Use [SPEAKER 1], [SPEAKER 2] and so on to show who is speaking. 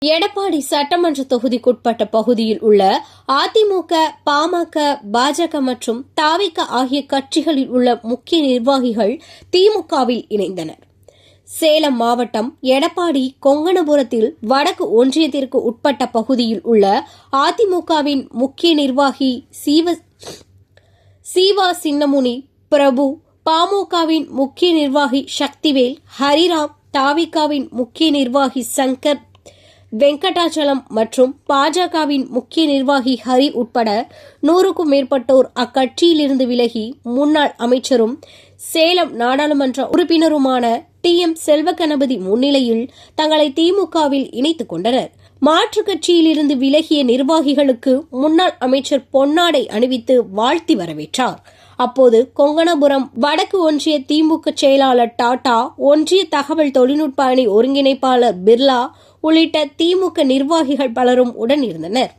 [SPEAKER 1] எடப்பாடி சட்டமன்ற தொகுதிக்குட்பட்ட பகுதியில் உள்ள அதிமுக, பாமக, பாஜக மற்றும் தவிக ஆகிய கட்சிகளில் உள்ள முக்கிய நிர்வாகிகள் திமுகவில் இணைந்தனர். சேலம் மாவட்டம் எடப்பாடி கொங்கணபுரத்தில் வடக்கு ஒன்றியத்திற்கு உட்பட்ட பகுதியில் உள்ள அதிமுகவின் முக்கிய நிர்வாகி சீவா சின்னமுனி பிரபு, பாமகவின் முக்கிய நிர்வாகி சக்திவேல், ஹரிராம், தவிகவின் முக்கிய நிர்வாகி சங்கர் வெங்கடாச்சலம் மற்றும் பாஜகவின் முக்கிய நிர்வாகி ஹரி உட்பட 100க்கும் மேற்பட்டோர் அக்கட்சியிலிருந்து விலகி முன்னாள் அமைச்சரும் சேலம் நாடாளுமன்ற உறுப்பினருமான TM செல்வகணபதி முன்னிலையில் தங்களை திமுகவில் இணைத்துக் கொண்டனர். மாற்றுக் கட்சியிலிருந்து விலகிய நிர்வாகிகளுக்கு முன்னாள் அமைச்சர் பொன்னாடை அணிவித்து வாழ்த்தி வரவேற்றார். அப்போது கொங்கணபுரம் வடக்கு ஒன்றிய திமுக செயலாளர் டாடா, ஒன்றிய தகவல் தொழில்நுட்ப அணி ஒருங்கிணைப்பாளர் பிர்லா உள்ளிட்ட திமுக நிர்வாகிகள் பலரும் உடன் இருந்தனர்.